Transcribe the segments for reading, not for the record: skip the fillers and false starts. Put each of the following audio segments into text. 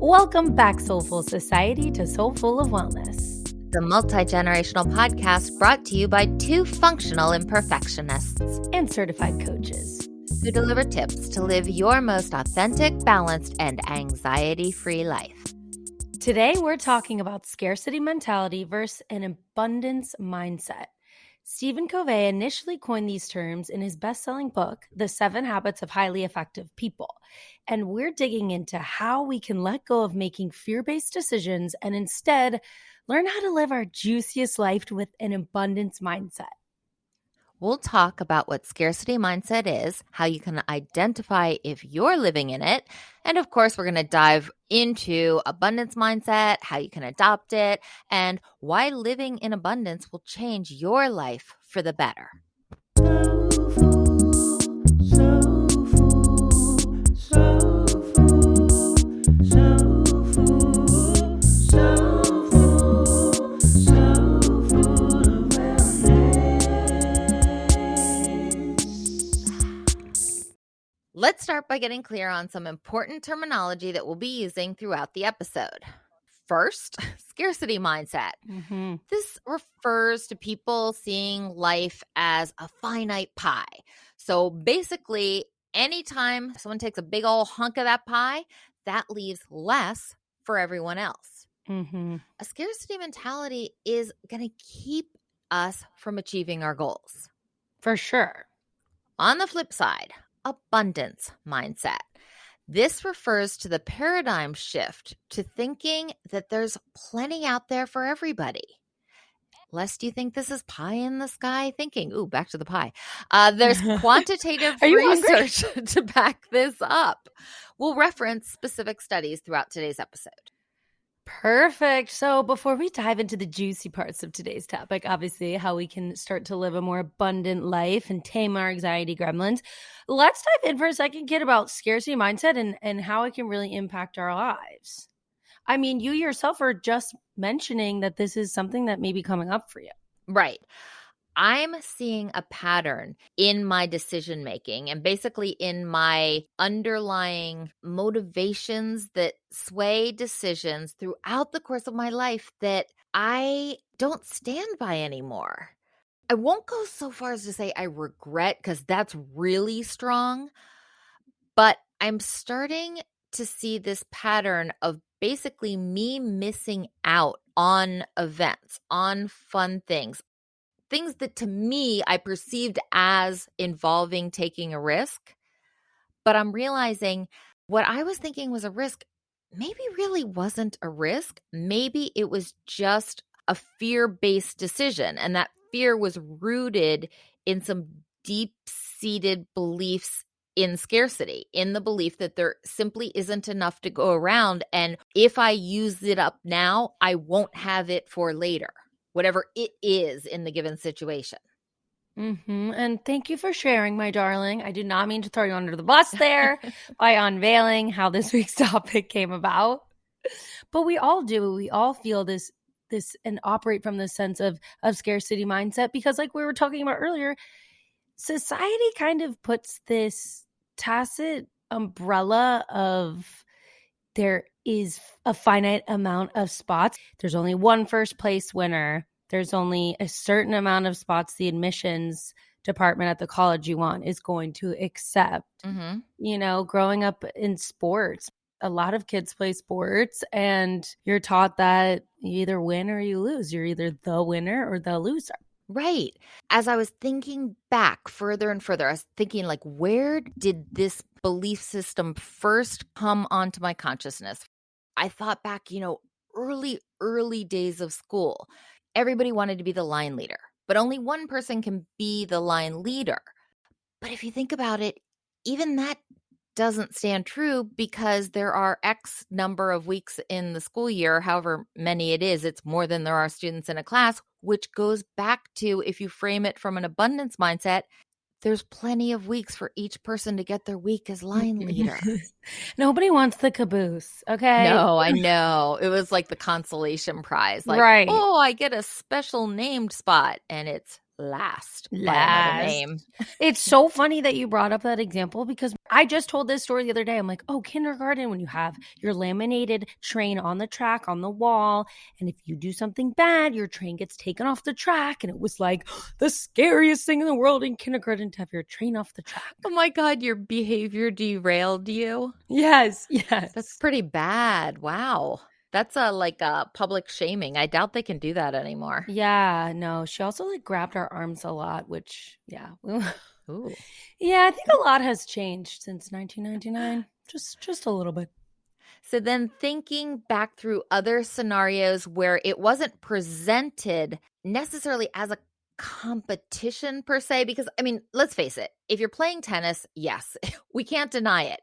Welcome back, Soulful Society, to Soulful of Wellness, the multi-generational podcast brought to you by two functional imperfectionists and certified coaches who deliver tips to live your most authentic, balanced, and anxiety-free life. Today, we're talking about scarcity mentality versus an abundance mindset. Stephen Covey initially coined these terms in his best-selling book, The 7 Habits of Highly Effective People. And we're digging into how we can let go of making fear-based decisions and instead learn how to live our juiciest life with an abundance mindset. We'll talk about what scarcity mindset is, how you can identify if you're living in it, and of course, we're going to dive into abundance mindset, how you can adopt it, and why living in abundance will change your life for the better. Let's start by getting clear on some important terminology that we'll be using throughout the episode. First, scarcity mindset. Mm-hmm. This refers to people seeing life as a finite pie. So basically, anytime someone takes a big old hunk of that pie, that leaves less for everyone else. Mm-hmm. A scarcity mentality is going to keep us from achieving our goals. For sure. On the flip side, abundance mindset. This refers to the paradigm shift to thinking that there's plenty out there for everybody. Lest you think this is pie in the sky thinking. Ooh, back to the pie. There's quantitative research to back this up. We'll reference specific studies throughout today's episode. Perfect. So before we dive into the juicy parts of today's topic, obviously how we can start to live a more abundant life and tame our anxiety gremlins, let's dive in for a second, kid, about scarcity mindset and how it can really impact our lives. I mean, you yourself are just mentioning that this is something that may be coming up for you. Right. I'm seeing a pattern in my decision making and basically in my underlying motivations that sway decisions throughout the course of my life that I don't stand by anymore. I won't go so far as to say I regret, because that's really strong, but I'm starting to see this pattern of basically me missing out on events, on fun things that to me I perceived as involving taking a risk. But I'm realizing what I was thinking was a risk maybe really wasn't a risk. Maybe it was just a fear-based decision. And that fear was rooted in some deep-seated beliefs in scarcity, in the belief that there simply isn't enough to go around. And if I use it up now, I won't have it for later, whatever it is in the given situation. Mm-hmm. And thank you for sharing, my darling. I did not mean to throw you under the bus there by unveiling how this week's topic came about. But we all do. We all feel this and operate from this sense of scarcity mindset because, like we were talking about earlier, society kind of puts this tacit umbrella of there is a finite amount of spots. There's only one first place winner. There's only a certain amount of spots the admissions department at the college you want is going to accept. Mm-hmm. You know, growing up in sports, a lot of kids play sports and you're taught that you either win or you lose. You're either the winner or the loser. Right. As I was thinking back further and further, I was thinking, like, where did this belief system first come onto my consciousness? I thought back, early days of school. Everybody wanted to be the line leader, but only one person can be the line leader. But if you think about it, even that doesn't stand true because there are X number of weeks in the school year, however many it is, it's more than there are students in a class, which goes back to, if you frame it from an abundance mindset, there's plenty of weeks for each person to get their week as line leader. Nobody wants the caboose, okay? No, I know. It was like the consolation prize. Like, right. Oh, I get a special named spot, and it's last by another Last. name. It's so funny that you brought up that example because I just told this story the other day. I'm like, oh, kindergarten, when you have your laminated train on the track on the wall, and if you do something bad, your train gets taken off the track. And it was like the scariest thing in the world in kindergarten to have your train off the track. Oh my God, your behavior derailed you? Yes, That's yes. pretty bad. Wow. That's like a public shaming. I doubt they can do that anymore. Yeah, no, she also like grabbed our arms a lot, which, yeah. Ooh. Yeah, I think a lot has changed since 1999. Just a little bit. So then thinking back through other scenarios where it wasn't presented necessarily as a competition per se, because I mean, let's face it, if you're playing tennis, yes, we can't deny it.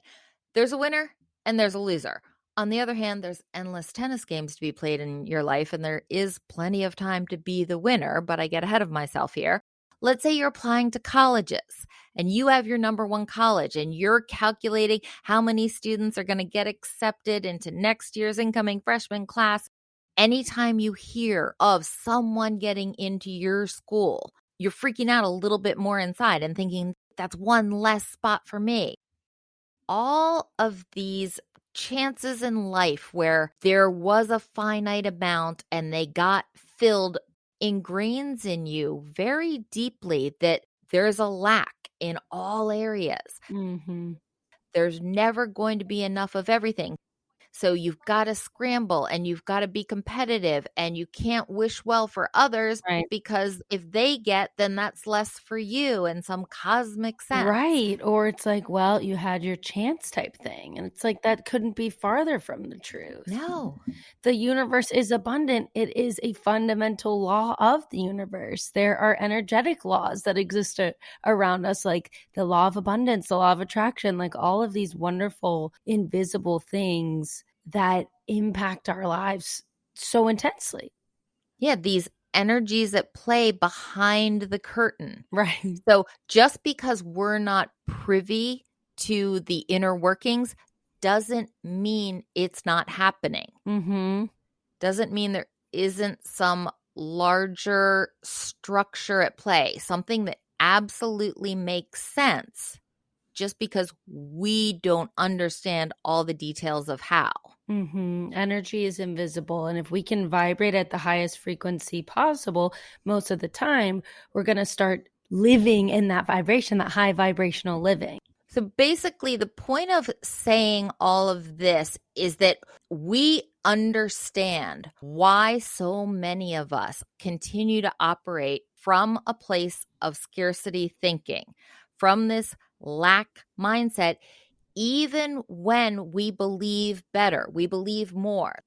There's a winner and there's a loser. On the other hand, there's endless tennis games to be played in your life, and there is plenty of time to be the winner, but I get ahead of myself here. Let's say you're applying to colleges and you have your number one college and you're calculating how many students are going to get accepted into next year's incoming freshman class. Anytime you hear of someone getting into your school, you're freaking out a little bit more inside and thinking, that's one less spot for me. All of these chances in life where there was a finite amount and they got filled ingrains in you very deeply that there's a lack in all areas. Mm-hmm. There's never going to be enough of everything. So you've got to scramble and you've got to be competitive and you can't wish well for others Right. because if they get, then that's less for you in some cosmic sense. Right. Or it's like, well, you had your chance type thing. And it's like that couldn't be farther from the truth. No. The universe is abundant. It is a fundamental law of the universe. There are energetic laws that exist around us, like the law of abundance, the law of attraction, like all of these wonderful invisible things that impact our lives so intensely. Yeah, these energies at play behind the curtain. Right. So just because we're not privy to the inner workings doesn't mean it's not happening. Mm-hmm. Doesn't mean there isn't some larger structure at play, something that absolutely makes sense just because we don't understand all the details of how. Mm-hmm. Energy is invisible. And if we can vibrate at the highest frequency possible, most of the time, we're going to start living in that vibration, that high vibrational living. So basically, the point of saying all of this is that we understand why so many of us continue to operate from a place of scarcity thinking, from this lack mindset, even when we believe better, we believe more.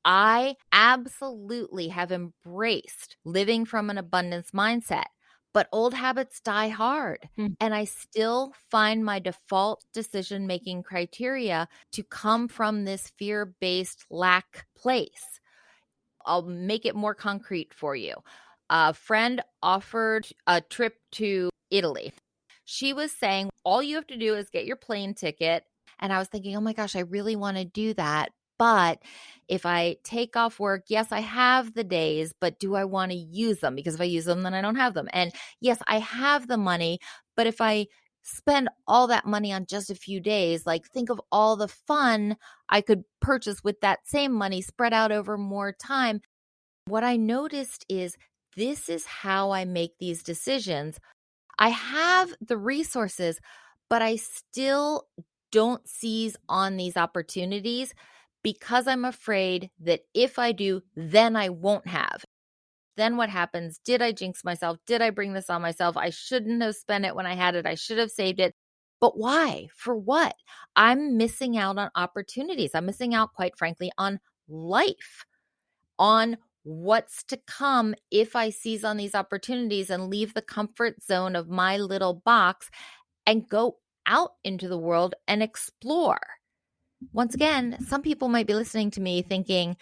I absolutely have embraced living from an abundance mindset, but old habits die hard. And I still find my default decision-making criteria to come from this fear-based lack place. I'll make it more concrete for you. A friend offered a trip to Italy. She was saying, all you have to do is get your plane ticket. And I was thinking, oh my gosh, I really want to do that. But if I take off work, yes, I have the days, but do I want to use them? Because if I use them, then I don't have them. And yes, I have the money, but if I spend all that money on just a few days, like think of all the fun I could purchase with that same money spread out over more time. What I noticed is this is how I make these decisions. I have the resources, but I still don't seize on these opportunities because I'm afraid that if I do, then I won't have. Then what happens? Did I jinx myself? Did I bring this on myself? I shouldn't have spent it when I had it. I should have saved it. But why? For what? I'm missing out on opportunities. I'm missing out, quite frankly, on life, on what's to come if I seize on these opportunities and leave the comfort zone of my little box and go out into the world and explore. Once again, some people might be listening to me thinking,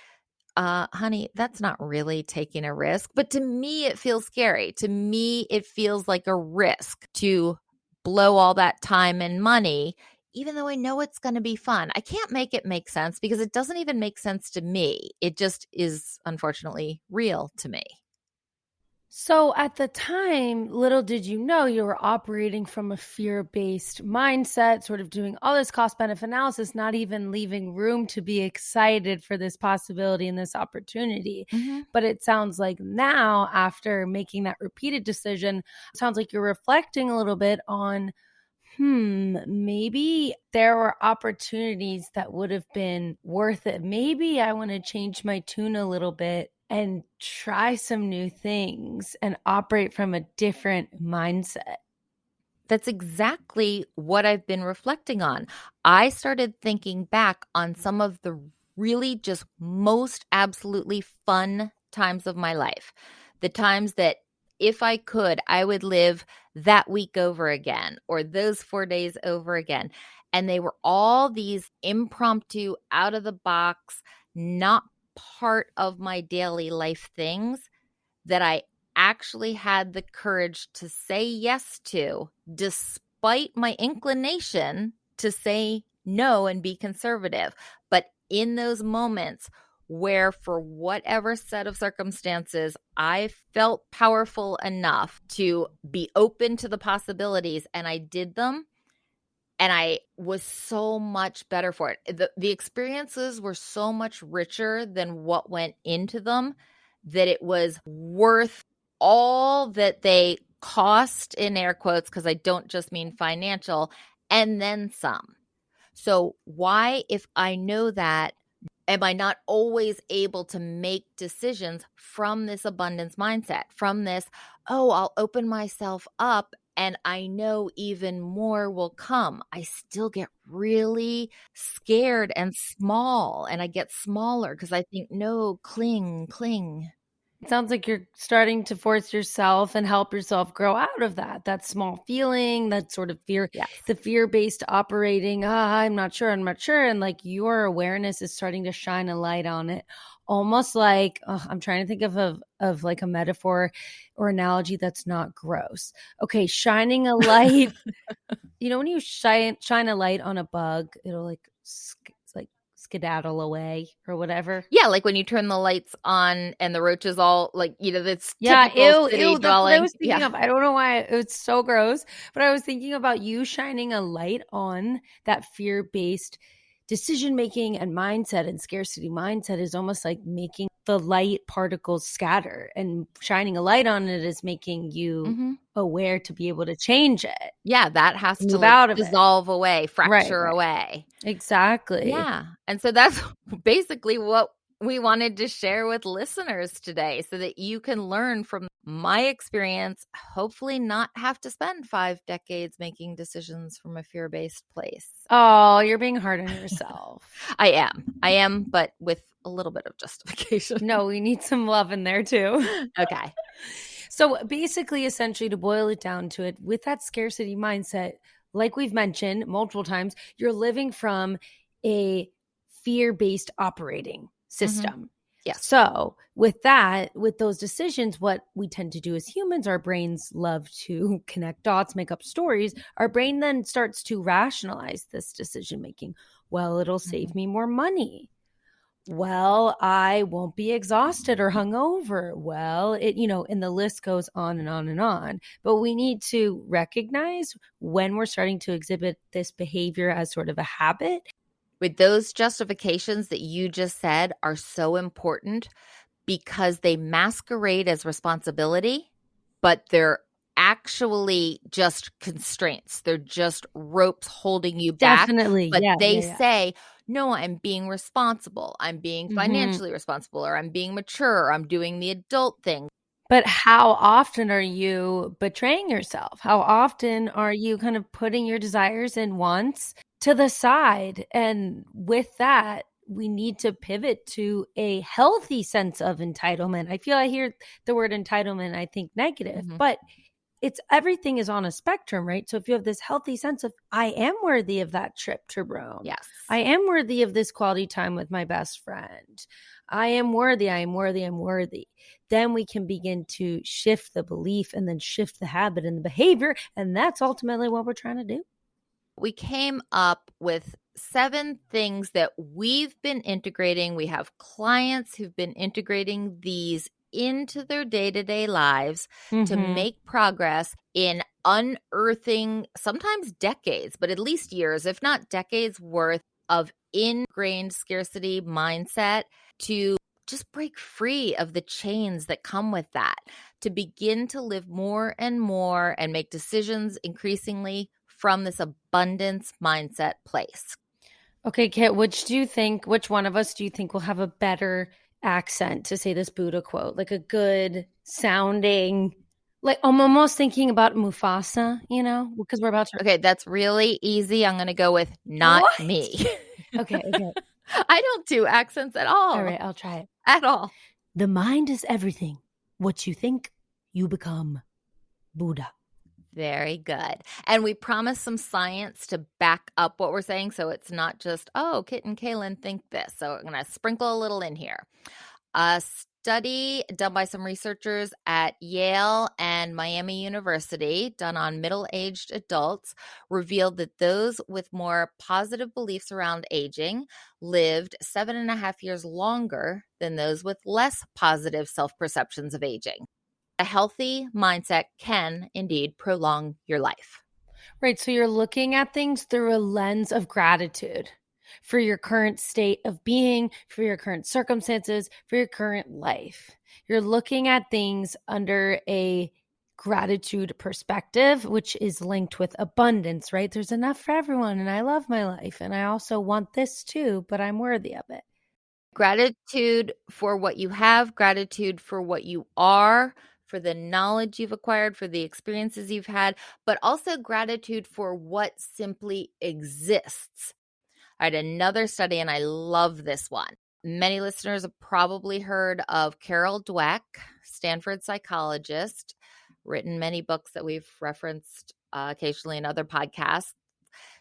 honey, that's not really taking a risk. But to me, it feels scary. To me, it feels like a risk to blow all that time and money, even though I know it's going to be fun. I can't make it make sense because it doesn't even make sense to me. It just is, unfortunately, real to me. So at the time, little did you know you were operating from a fear-based mindset, sort of doing all this cost-benefit analysis, not even leaving room to be excited for this possibility and this opportunity. Mhm. But it sounds like now, after making that repeated decision, it sounds like you're reflecting a little bit on, maybe there were opportunities that would have been worth it. Maybe I want to change my tune a little bit and try some new things and operate from a different mindset. That's exactly what I've been reflecting on. I started thinking back on some of the really just most absolutely fun times of my life. The times that if I could, I would live that week over again or those 4 days over again. And they were all these impromptu, out of the box, not part of my daily life things that I actually had the courage to say yes to, despite my inclination to say no and be conservative. But in those moments where, for whatever set of circumstances, I felt powerful enough to be open to the possibilities and I did them, and I was so much better for it. The experiences were so much richer than what went into them, that it was worth all that they cost, in air quotes, because I don't just mean financial, and then some. So why, if I know that, am I not always able to make decisions from this abundance mindset, from this, oh, I'll open myself up and I know even more will come? I still get really scared and small, and I get smaller because I think, no, cling, cling. It sounds like you're starting to force yourself and help yourself grow out of that small feeling, that sort of fear, Yes. the fear-based operating. I'm not sure. I'm not sure. And like your awareness is starting to shine a light on it. Almost like I'm trying to think of like a metaphor or analogy that's not gross. Okay, shining a light. When you shine a light on a bug, it'll like skedaddle away or whatever. Yeah, like when you turn the lights on and the roaches all that's Yeah, typical ew, city ew, that's what I dwelling. was thinking Yeah. of. I don't know why it's so gross, but I was thinking about you shining a light on that fear-based decision making and mindset, and scarcity mindset is almost like making the light particles scatter, and shining a light on it is making you Mhm. aware to be able to change it, Yeah, that has to, move like, out of it. dissolve away, Right, fracture right. away. Exactly. Yeah, and so that's basically what we wanted to share with listeners today, so that you can learn from my experience, hopefully not have to spend 5 decades making decisions from a fear-based place. Oh, you're being hard on yourself. I am, but with a little bit of justification. No, we need some love in there too. Okay. So basically, essentially, to boil it down to it, with that scarcity mindset, like we've mentioned multiple times, you're living from a fear-based operating Mhm. system. Yes. So with that, with those decisions, what we tend to do as humans, our brains love to connect dots, make up stories. Our brain then starts to rationalize this decision making. Well, it'll Mhm. save me more money. Well, I won't be exhausted or hungover. Well, and the list goes on and on and on. But we need to recognize when we're starting to exhibit this behavior as sort of a habit. With those justifications that you just said are so important, because they masquerade as responsibility, but they're actually just constraints. They're just ropes holding you back, Definitely. but Yeah, they yeah, yeah. say, "No, I'm being responsible. I'm being hmm financially responsible, or I'm being mature, or I'm doing the adult thing." But how often are you betraying yourself? How often are you kind of putting your desires and wants to the side? And with that, we need to pivot to a healthy sense of entitlement. I hear the word entitlement, I think negative, Mhm. but it's everything is on a spectrum, right? So if you have this healthy sense of, I am worthy of that trip to Rome, Yes. I am worthy of this quality time with my best friend, I am worthy, I am worthy, I'm worthy, then we can begin to shift the belief and then shift the habit and the behavior. And that's ultimately what we're trying to do. We came up with 7 things that we've been integrating. We have clients who've been integrating these into their day-to-day lives to Mhm. make progress in unearthing sometimes decades, but at least years, if not decades worth of ingrained scarcity mindset to just break free of the chains that come with that, to begin to live more and more and make decisions increasingly from this abundance mindset place. Okay, Kit, which one of us do you think will have a better accent to say this Buddha quote? Like a good sounding, like I'm almost thinking about Mufasa, because we're about to. Okay, that's really easy. I'm going to go with not What? me. Okay. I don't do accents at all. All right, I'll try it. At all. The mind is everything. What you think, you become. Buddha. Very good. And we promise some science to back up what we're saying. So it's not just, oh, Kit and Kaylin think this. So I'm going to sprinkle a little in here. A study done by some researchers at Yale and Miami University, done on middle-aged adults, revealed that those with more positive beliefs around aging lived 7.5 years longer than those with less positive self-perceptions of aging. A healthy mindset can indeed prolong your life. Right. So you're looking at things through a lens of gratitude for your current state of being, for your current circumstances, for your current life. You're looking at things under a gratitude perspective, which is linked with abundance, right? There's enough for everyone, and I love my life, and I also want this too, but I'm worthy of it. Gratitude for what you have, gratitude for what you are, for the knowledge you've acquired, for the experiences you've had, but also gratitude for what simply exists. All right, another study, and I love this one. Many listeners have probably heard of Carol Dweck, Stanford psychologist, written many books that we've referenced occasionally in other podcasts.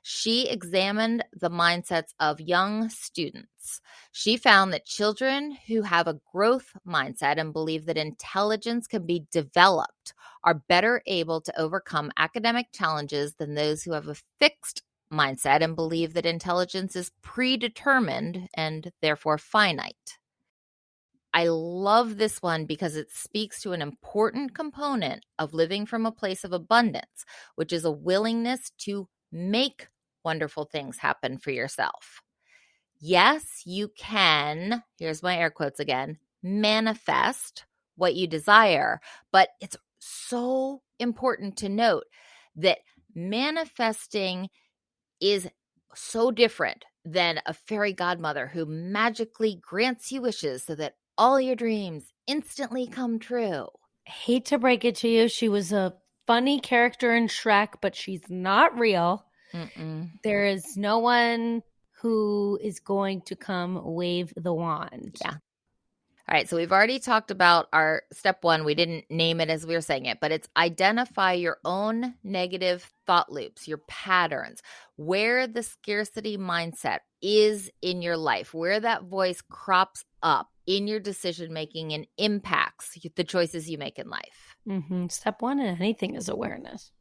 She examined the mindsets of young students. She found that children who have a growth mindset and believe that intelligence can be developed are better able to overcome academic challenges than those who have a fixed mindset and believe that intelligence is predetermined and therefore finite. I love this one because it speaks to an important component of living from a place of abundance, which is a willingness to make wonderful things happen for yourself. Yes, you can, here's my air quotes again, manifest what you desire, but it's so important to note that manifesting is so different than a fairy godmother who magically grants you wishes so that all your dreams instantly come true. Hate to break it to you, she was a funny character in Shrek, but she's not real. There is no one who is going to come wave the wand. Yeah. All right, so we've already talked about our step one. We didn't name it as we were saying it, but it's identify your own negative thought loops, your patterns, where the scarcity mindset is in your life, where that voice crops up in your decision-making and impacts the choices you make in life. Step one in anything is awareness.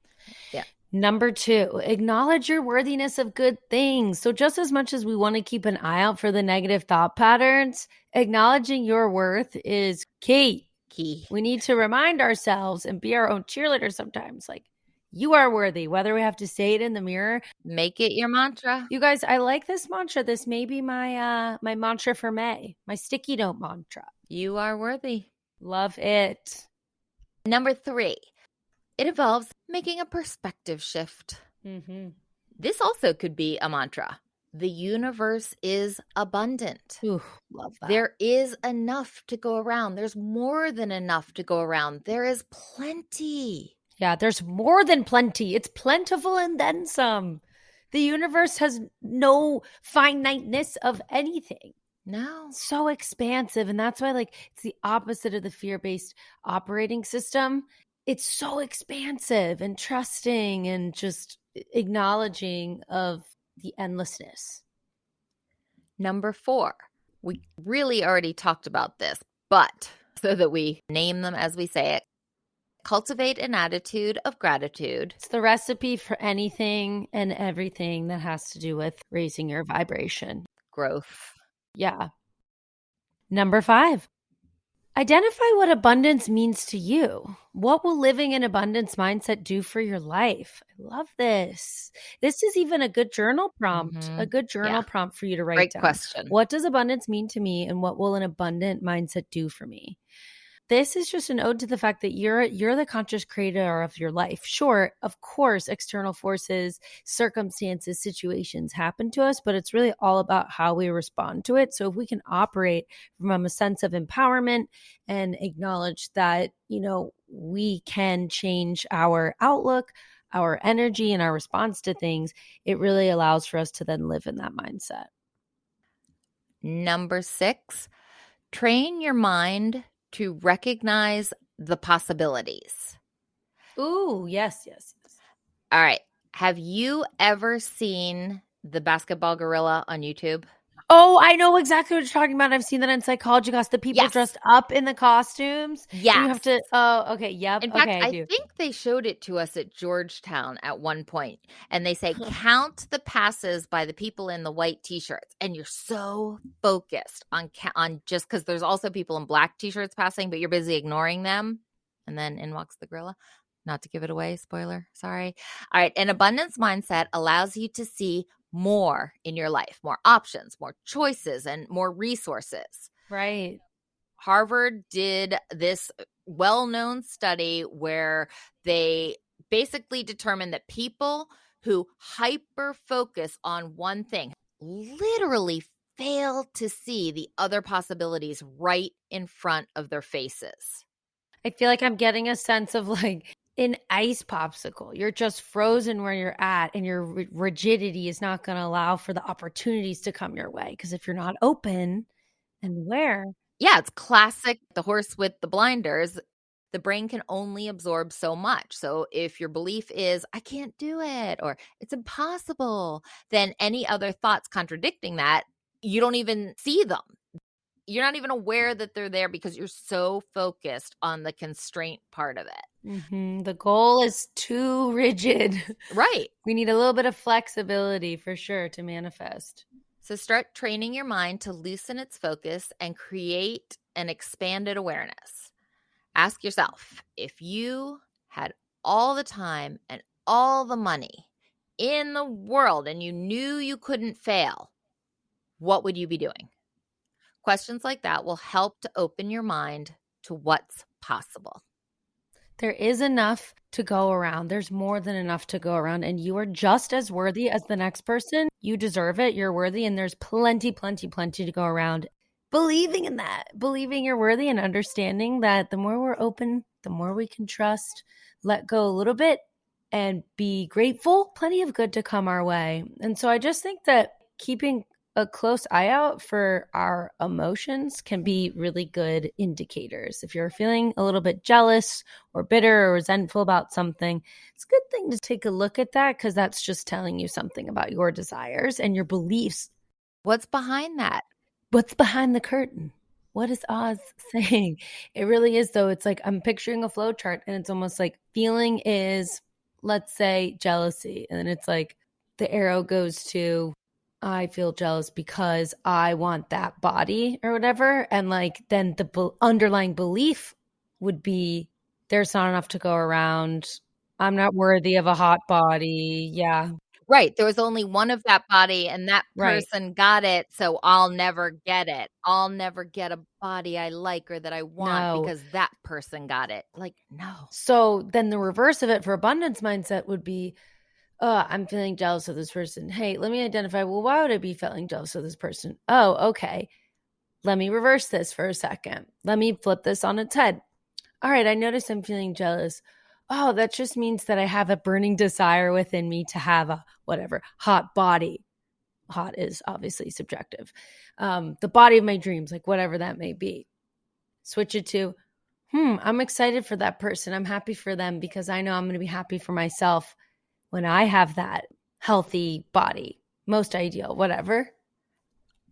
Yeah. Number 2, acknowledge your worthiness of good things. So just as much as we want to keep an eye out for the negative thought patterns, acknowledging your worth is key. We need to remind ourselves and be our own cheerleader sometimes. Like, you are worthy, whether we have to say it in the mirror. Make it your mantra. You guys, I like this mantra. This may be my my mantra for May, my sticky note mantra. You are worthy. Love it. Number 3. It involves making a perspective shift. This also could be a mantra. The universe is abundant. Ooh, love that. There is enough to go around. There's more than enough to go around. There is plenty. Yeah, there's more than plenty. It's plentiful and then some. The universe has no finiteness of anything. No. So expansive. And that's why, it's the opposite of the fear-based operating system. It's so expansive and trusting and just acknowledging of the endlessness. Number 4, we really already talked about this, but so that we name them as we say it, cultivate an attitude of gratitude. It's the recipe for anything and everything that has to do with raising your vibration. Growth. Yeah. Number 5, Identify what abundance means to you. What will living in abundance mindset do for your life? I love this. This is even a good journal prompt, a Mhm. good Yeah, journal prompt for you to write great down. question. What does abundance mean to me, and what will an abundant mindset do for me? This is just an ode to the fact that you're the conscious creator of your life. Sure, of course, external forces, circumstances, situations happen to us, but it's really all about how we respond to it. So if we can operate from a sense of empowerment and acknowledge that, we can change our outlook, our energy, and our response to things, it really allows for us to then live in that mindset. Number 6, train your mind to recognize the possibilities. Ooh, yes, yes, yes. All right. Have you ever seen the basketball gorilla on YouTube? Oh, I know exactly what you're talking about. I've seen that in psychology class. The people Yes. dressed up in the costumes, and you have Yes. to. Oh, okay. Yep. In fact, Okay, I I do. think they showed it to us at Georgetown at one point, and they say, "Count the passes by the people in the white T-shirts," and you're so focused on just because there's also people in black T-shirts passing, but you're busy ignoring them, and then in walks the gorilla. Not to give it away, spoiler, sorry. All right, an abundance mindset allows you to see more in your life, more options, more choices, and more resources. Right. Harvard did this well-known study where they basically determined that people who hyper focus on one thing literally fail to see the other possibilities right in front of their faces. I feel like I'm getting a sense of like an ice popsicle. You're just frozen where you're at, and your rigidity is not going to allow for the opportunities to come your way. Because if you're not open and aware, Yeah, it's classic the horse with the blinders. The brain can only absorb so much. So if your belief is, I can't do it, or it's impossible, then any other thoughts contradicting that, you don't even see them. You're not even aware that they're there because you're so focused on the constraint part of it. the goal is too rigid. Right. We need a little bit of flexibility for sure to manifest. So start training your mind to loosen its focus and create an expanded awareness. Ask yourself, if you had all the time and all the money in the world and you knew you couldn't fail, what would you be doing? Questions like that will help to open your mind to what's possible. There is enough to go around. There's more than enough to go around, and you are just as worthy as the next person. You deserve it. You're worthy, and there's plenty, plenty, plenty to go around. Believing in that, believing you're worthy, and understanding that the more we're open, the more we can trust, let go a little bit, and be grateful. Plenty of good to come our way. And so I just think that keeping a close eye out for our emotions can be really good indicators. If you're feeling a little bit jealous or bitter or resentful about something, it's a good thing to take a look at that, because that's just telling you something about your desires and your beliefs. What's behind that? What's behind the curtain? What is Oz saying? It really is, though. It's like I'm picturing a flow chart, and it's almost like feeling is, let's say, jealousy. And then it's like the arrow goes to, I feel jealous because I want that body or whatever. And like then the underlying belief would be, there's not enough to go around. I'm not worthy of a hot body. Yeah, Right. There was only one of that body and that right. person got it. So I'll never get it. I'll never get a body I like or that I want No. because that person got it. Like, no. So then the reverse of it for abundance mindset would be, I'm feeling jealous of this person. Hey, let me identify, well, why would I be feeling jealous of this person? Oh, okay. Let me reverse this for a second. Let me flip this on its head. All right, I notice I'm feeling jealous. Oh, that just means that I have a burning desire within me to have a whatever hot body. Hot is obviously subjective. The body of my dreams, like whatever that may be. Switch it to, I'm excited for that person. I'm happy for them because I know I'm going to be happy for myself when I have that healthy body. Most ideal, whatever.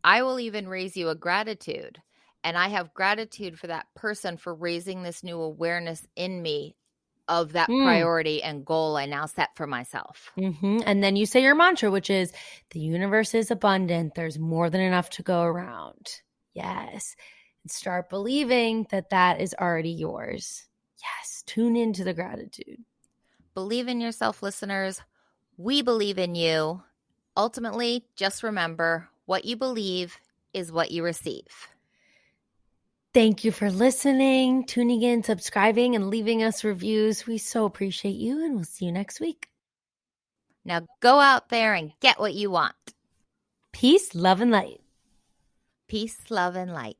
I will even raise you a gratitude. And I have gratitude for that person for raising this new awareness in me of that priority and goal I now set for myself. And then you say your mantra, which is, the universe is abundant. There's more than enough to go around. Yes. Start believing that that is already yours. Yes, tune into the gratitude. Believe in yourself, listeners. We believe in you. Ultimately, just remember, what you believe is what you receive. Thank you for listening, tuning in, subscribing, and leaving us reviews. We so appreciate you, and we'll see you next week. Now go out there and get what you want. Peace, love, and light. Peace, love, and light.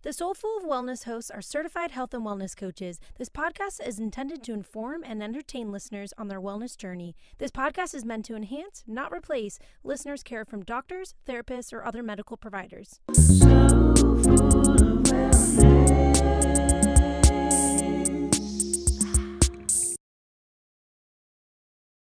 The Soulful of Wellness hosts are certified health and wellness coaches. This podcast is intended to inform and entertain listeners on their wellness journey. This podcast is meant to enhance, not replace, listeners' care from doctors, therapists, or other medical providers. So full of wellness.